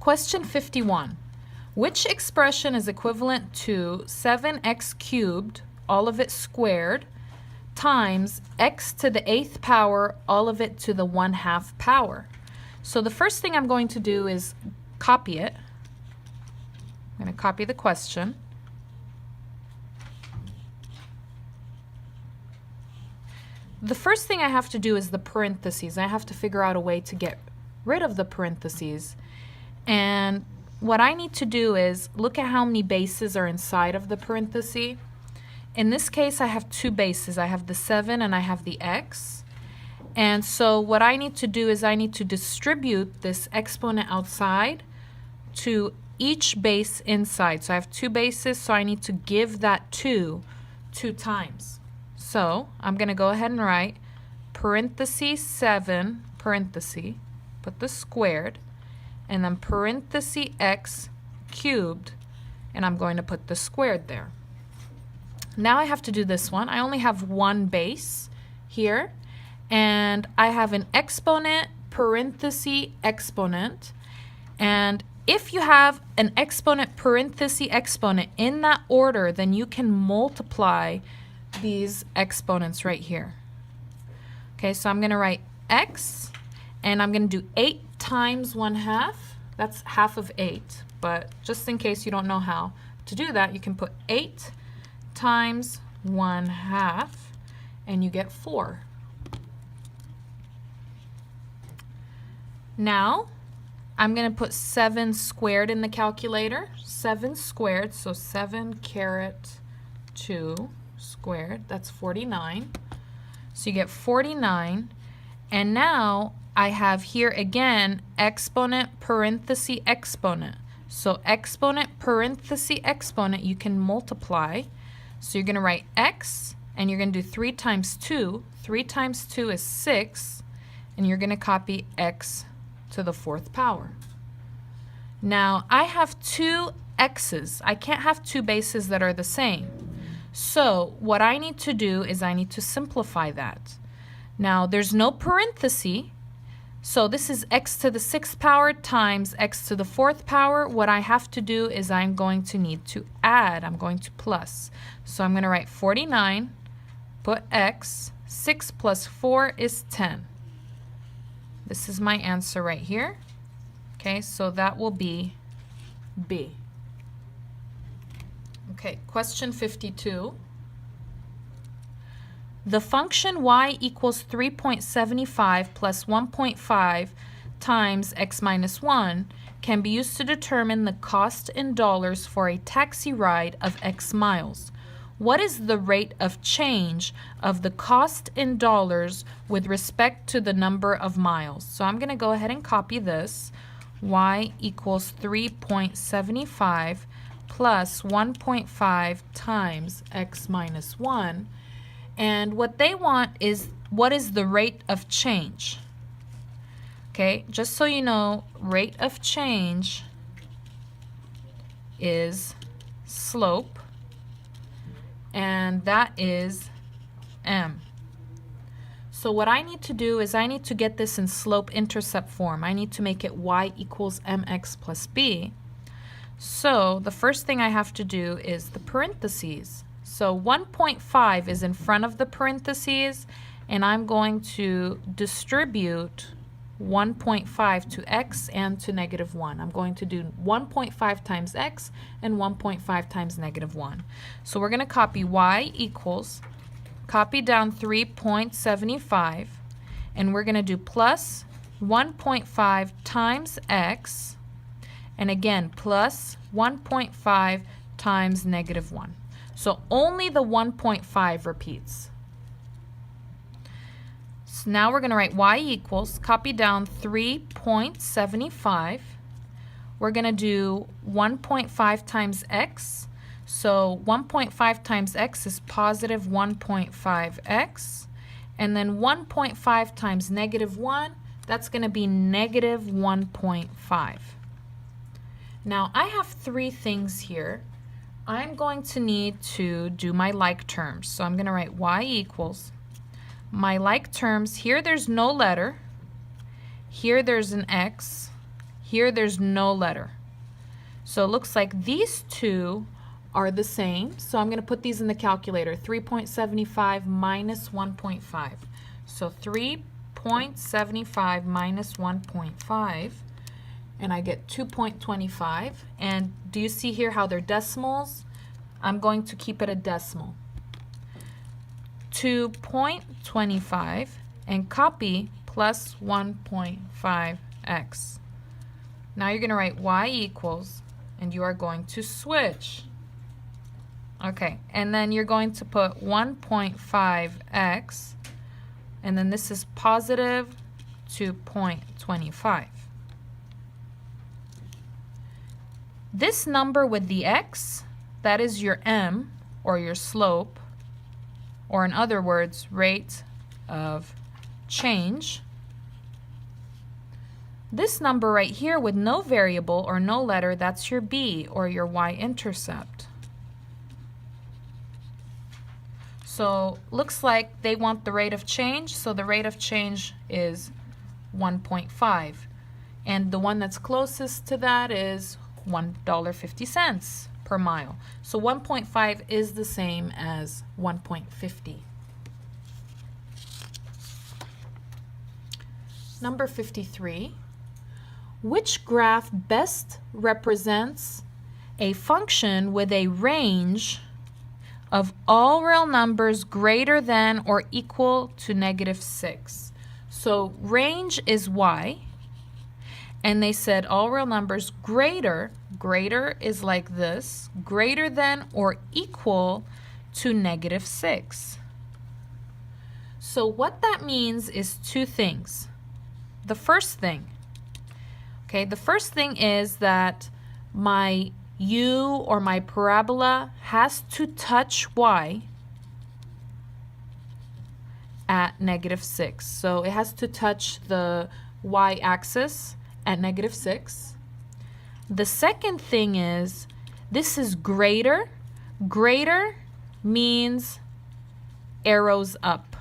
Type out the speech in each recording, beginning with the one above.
Question 51. Which expression is equivalent to 7x cubed, all of it squared, times x to the 8th power, all of it to the 1/2 power? So the first thing I'm going to do is copy it. I'm going to copy the question. The first thing I have to do is the parentheses. I have to figure out a way to get rid of the parentheses. And what I need to do is look at how many bases are inside of the parenthesis. In this case, I have two bases. I have the 7 and I have the x. And so what I need to do is I need to distribute this exponent outside to each base inside. So I have two bases, so I need to give that 2 times. So I'm going to go ahead and write parenthesis 7, parenthesis, put the squared, and then parenthesis x cubed, and I'm going to put the squared there. Now I have to do this one. I only have one base here, and I have an exponent, parenthesis, exponent, and if you have an exponent, parenthesis, exponent in that order, then you can multiply these exponents right here. Okay, so I'm going to write x, and I'm going to do 8 times 1/2. That's half of 8, but just in case you don't know how to do that, you can put 8 times 1/2, and you get 4. Now, I'm going to put 7 squared in the calculator. 7 squared, so 7 caret 2 squared, that's 49. So you get 49, and now I have here again exponent, parenthesis, exponent. So exponent, parenthesis, exponent, you can multiply. So you're going to write x, and you're going to do 3 times 2. 3 times 2 is 6, and you're going to copy x to the 4th power. Now I have two x's. I can't have two bases that are the same. So what I need to do is I need to simplify that. Now there's no parenthesis, so this is x to the 6th power times x to the 4th power. What I have to do is I'm going to need to add. I'm going to plus. So I'm going to write 49, put x, 6 plus 4 is 10. This is my answer right here. Okay, so that will be B. Okay, question 52. The function y equals 3.75 plus 1.5 times x minus 1 can be used to determine the cost in dollars for a taxi ride of x miles. What is the rate of change of the cost in dollars with respect to the number of miles? So I'm going to go ahead and copy this. Y equals 3.75 plus 1.5 times x minus 1. And what they want is what is the rate of change. Okay, just so you know, rate of change is slope, and that is m. So what I need to do is I need to get this in slope-intercept form. I need to make it y equals mx plus b. So the first thing I have to do is the parentheses. So 1.5 is in front of the parentheses, and I'm going to distribute 1.5 to x and to negative 1. I'm going to do 1.5 times x and 1.5 times negative 1. So we're going to copy y equals, copy down 3.75, and we're going to do plus 1.5 times x, and again plus 1.5 times negative 1. So only the 1.5 repeats. So now we're going to write y equals, copy down 3.75. We're going to do 1.5 times x. So 1.5 times x is positive 1.5x. And then 1.5 times negative 1, that's going to be negative 1.5. Now I have three things here. I'm going to need to do my like terms. So I'm going to write y equals my like terms. Here there's no letter. Here there's an x. Here there's no letter. So it looks like these two are the same. So I'm going to put these in the calculator. 3.75 minus 1.5. So 3.75 minus 1.5, and I get 2.25. And do you see here how they're decimals? I'm going to keep it a decimal. 2.25 and copy plus 1.5x. Now you're going to write y equals, and you are going to switch. Okay, and then you're going to put 1.5x, and then this is positive 2.25. This number with the x, that is your m, or your slope, or in other words, rate of change. This number right here with no variable or no letter, that's your b, or your y-intercept. So looks like they want the rate of change, so the rate of change is 1.5. And the one that's closest to that is $1.50 per mile. So 1.5 is the same as 1.50. Number 53. Which graph best represents a function with a range of all real numbers greater than or equal to -6? So range is y, and they said all real numbers greater is like this, greater than or equal to -6. So what that means is two things. The first thing is that my u, or my parabola, has to touch y at -6. So it has to touch the y-axis at -6. The second thing is this is greater. Greater means arrows up.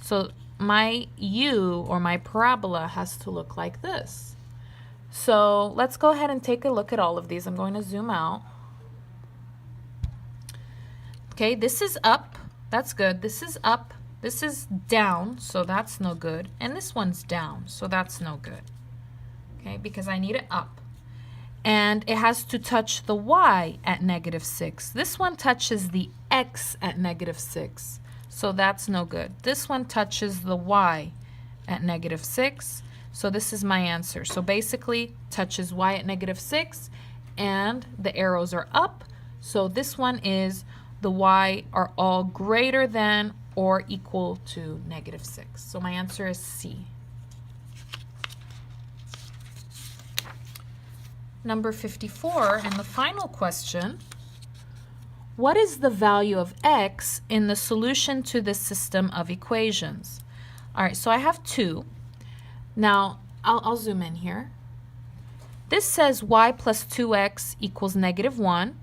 So my u, or my parabola, has to look like this. So let's go ahead and take a look at all of these. I'm going to zoom out. Okay, this is up. That's good. This is up. This is down, so that's no good. And this one's down, so that's no good. Okay, because I need it up. And it has to touch the y at -6. This one touches the x at -6, so that's no good. This one touches the y at -6. So this is my answer. So basically, touches y at -6, and the arrows are up. So this one is the y are all greater than or equal to -6. So my answer is C. Number 54, and the final question. What is the value of x in the solution to this system of equations? All right, so I have 2. Now, I'll zoom in here. This says y plus 2x equals -1.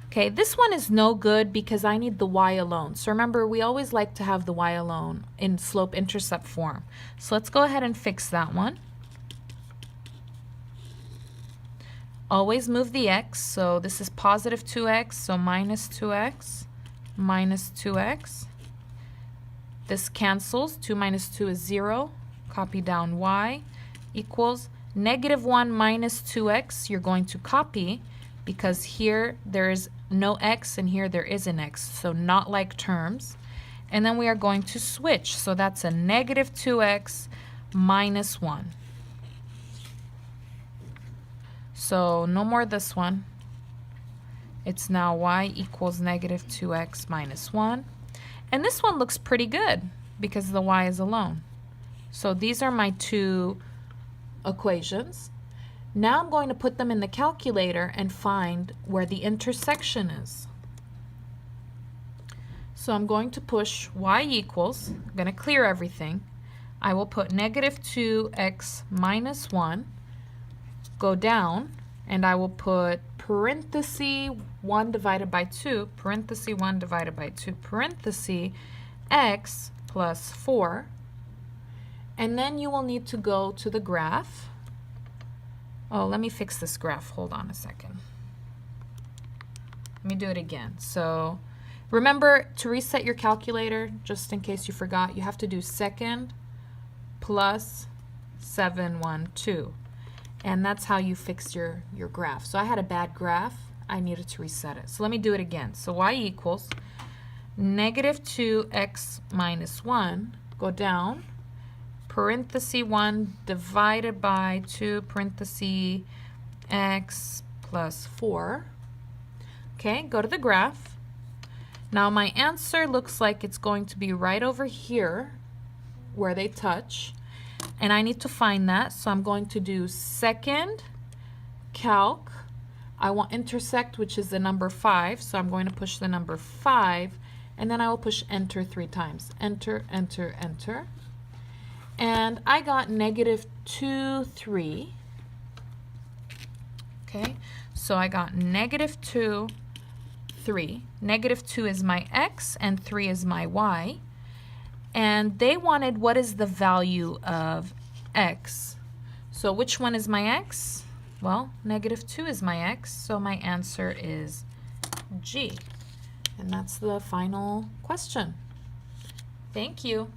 Okay, this one is no good because I need the y alone. So remember, we always like to have the y alone in slope-intercept form. So let's go ahead and fix that one. Always move the x, so this is positive 2x, so minus 2x, minus 2x. This cancels, 2 minus 2 is 0. Copy down y equals -1 minus 2x. You're going to copy because here there is no x and here there is an x, so not like terms. And then we are going to switch, so that's a -2x minus 1. So no more this one. It's now y equals -2x minus 1. And this one looks pretty good because the y is alone. So these are my 2 equations. Now I'm going to put them in the calculator and find where the intersection is. So I'm going to push y equals, I'm going to clear everything. I will put -2x minus 1, go down, and I will put parenthesis 1 divided by 2, parenthesis 1 divided by 2, parenthesis x plus 4. And then you will need to go to the graph. Oh, let me fix this graph. Hold on a second. Let me do it again. So remember to reset your calculator, just in case you forgot, you have to do second plus 712. And that's how you fix your graph. So I had a bad graph. I needed to reset it. So let me do it again. So y equals negative 2x minus 1, go down, parenthesis 1 divided by 2 parenthesis x plus 4. Okay, go to the graph. Now my answer looks like it's going to be right over here where they touch. And I need to find that, so I'm going to do second calc. I want intersect, which is the number 5, so I'm going to push the number 5, and then I will push enter 3 times. Enter, enter, enter. And I got negative 2, 3. Okay, so I got negative 2, 3. Negative 2 is my x, and 3 is my y. And they wanted what is the value of x. So which one is my x? Well, negative 2 is my x, so my answer is G. And that's the final question. Thank you.